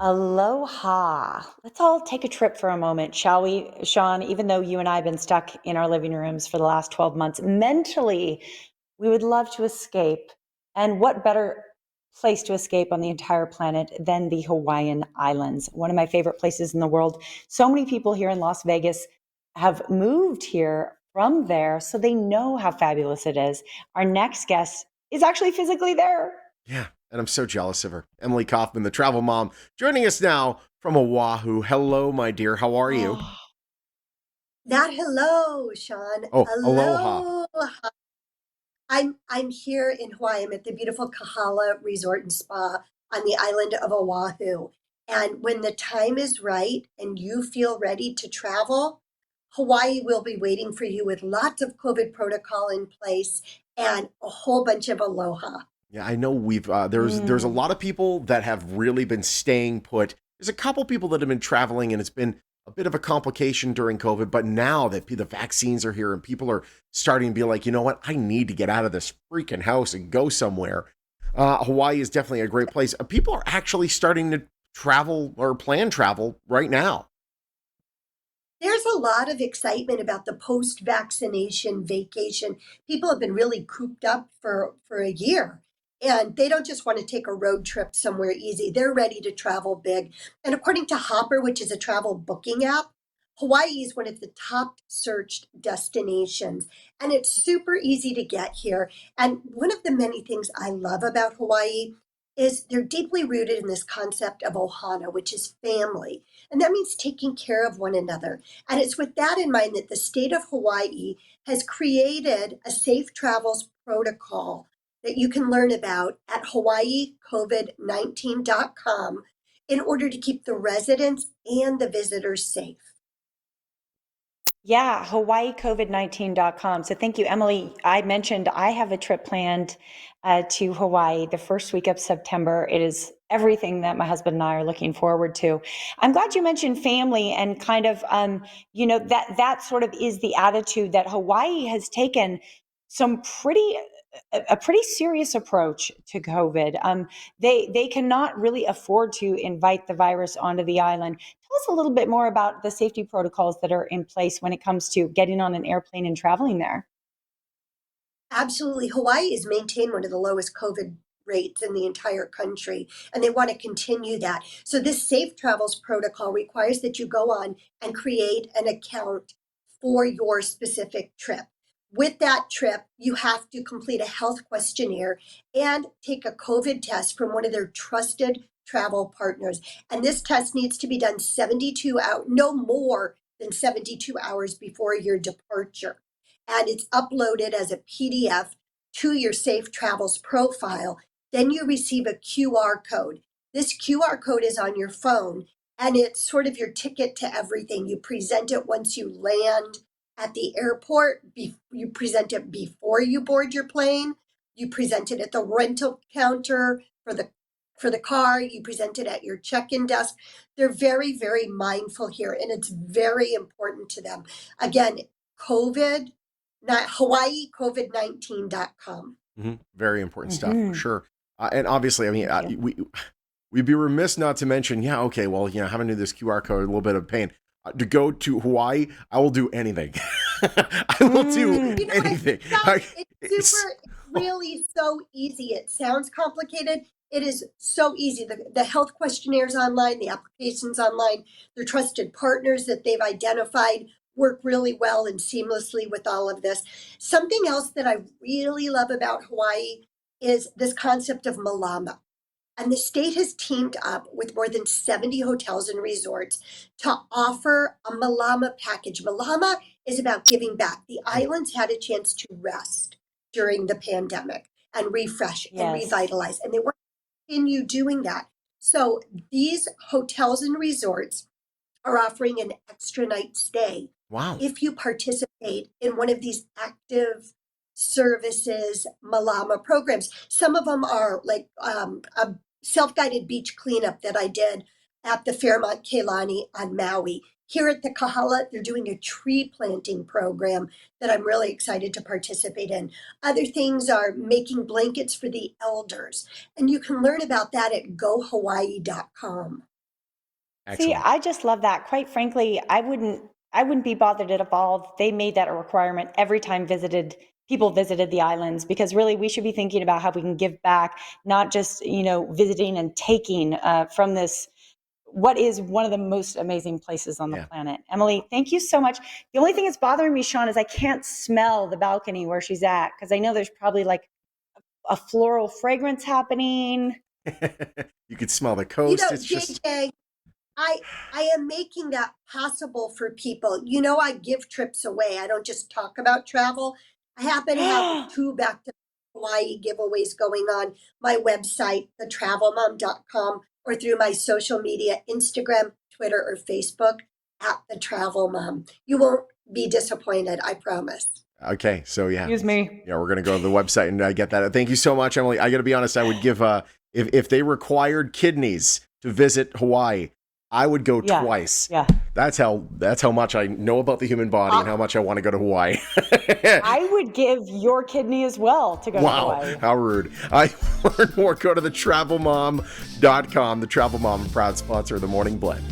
Aloha. Let's all take a trip for a moment, shall we, Sean? Even though you and I have been stuck in our living rooms for the last 12 months, mentally, we would love to escape. And what better place to escape on the entire planet than the Hawaiian Islands? One of my favorite places in the world. So many people here in Las Vegas have moved here from there, so they know how fabulous it is. Our next guest is actually physically there. Yeah, and I'm so jealous of her. Emily Kaufman, the travel mom, joining us now from Oahu. Hello, my dear. How are you? Oh, Not hello, Sean. Oh, aloha. Hello. I'm here in Hawaii. I'm at the beautiful Kahala Resort and Spa on the island of Oahu. And when the time is right and you feel ready to travel, Hawaii will be waiting for you with lots of COVID protocol in place and a whole bunch of aloha. Yeah, I know we've there's a mm. lot of people that have really been staying put. There's a couple people that have been traveling, and it's been a bit of a complication during COVID. But now that the vaccines are here and people are starting to be like, you know what, I need to get out of this freaking house and go somewhere. Hawaii is definitely a great place. People are actually starting to travel or plan travel right now. There's a lot of excitement about the post-vaccination vacation. People have been really cooped up for a year, and they don't just want to take a road trip somewhere easy. They're ready to travel big. And according to Hopper, which is a travel booking app, Hawaii is one of the top searched destinations, and it's super easy to get here. And one of the many things I love about Hawaii is they're deeply rooted in this concept of ohana, which is family. And that means taking care of one another. And it's with that in mind that the state of Hawaii has created a safe travels protocol that you can learn about at hawaiicovid19.com in order to keep the residents and the visitors safe. Yeah, hawaiicovid19.com. So thank you, Emily. I mentioned I have a trip planned to Hawaii the first week of September. It is everything that my husband and I are looking forward to. I'm glad you mentioned family and kind of, that sort of is the attitude that Hawaii has taken some a pretty serious approach to COVID. They cannot really afford to invite the virus onto the island. Tell us a little bit more about the safety protocols that are in place when it comes to getting on an airplane and traveling there. Absolutely. Hawaii has maintained one of the lowest COVID rates in the entire country, and they want to continue that. So, this Safe Travels protocol requires that you go on and create an account for your specific trip. With that trip, you have to complete a health questionnaire and take a COVID test from one of their trusted travel partners. And this test needs to be done 72 hours, no more than 72 hours before your departure, and it's uploaded as a PDF to your Safe Travels profile. Then you receive a QR code. This QR code is on your phone, and it's sort of your ticket to everything. You present it once you land at the airport, you present it before you board your plane, you present it at the rental counter for the car, you present it at your check-in desk. They're very, very mindful here, and it's very important to them. Again, COVID, not Hawaii COVID19.com. Very important stuff for Hmm. sure. And obviously, I mean, Thank you. we'd be remiss not to mention, yeah, okay, well, having to do this QR code, a little bit of pain. To go to Hawaii, I will do anything. I will do Mm. You know, anything. it's It's, super, really so easy. It sounds complicated. It is so easy. The health questionnaires online, the applications online, their trusted partners that they've identified work really well and seamlessly with all of this. Something else that I really love about Hawaii is this concept of malama. And the state has teamed up with more than 70 hotels and resorts to offer a Malama package. Malama is about giving back. The islands had a chance to rest during the pandemic and refresh and Yes. revitalize, and they want to continue doing that. So these hotels and resorts are offering an extra night stay wow. if you participate in one of these active services Malama programs. Some of them are like a self-guided beach cleanup that I did at the Fairmont Keilani on Maui. Here at the Kahala, they're doing a tree planting program that I'm really excited to participate in. Other things are making blankets for the elders, and you can learn about that at gohawaii.com. See, Excellent. I just love that. Quite frankly, I wouldn't be bothered at all if they made that a requirement every time people visited the islands, because really we should be thinking about how we can give back, not just, visiting and taking from this, what is one of the most amazing places on the Yeah. planet. Emily, thank you so much. The only thing that's bothering me, Sean, is I can't smell the balcony where she's at, because I know there's probably like a floral fragrance happening. You could smell the coast. It's just, JJ, I am making that possible for people. I give trips away. I don't just talk about travel. I happen to have two back to Hawaii giveaways going on my website, thetravelmom.com, or through my social media, Instagram, Twitter, or Facebook at the Travel Mom. You won't be disappointed, I promise. okay. So yeah. Excuse me. Yeah, we're gonna go to the website and I get that. Thank you so much, Emily. I gotta be honest, I would give if they required kidneys to visit Hawaii, I would go Yeah. twice. Yeah. That's how much I know about the human body and how much I want to go to Hawaii. I would give your kidney as well to go to Wow, Hawaii. how rude. I learn more. Go to thetravelmom.com. The Travel Mom, a proud sponsor of the Morning Blend.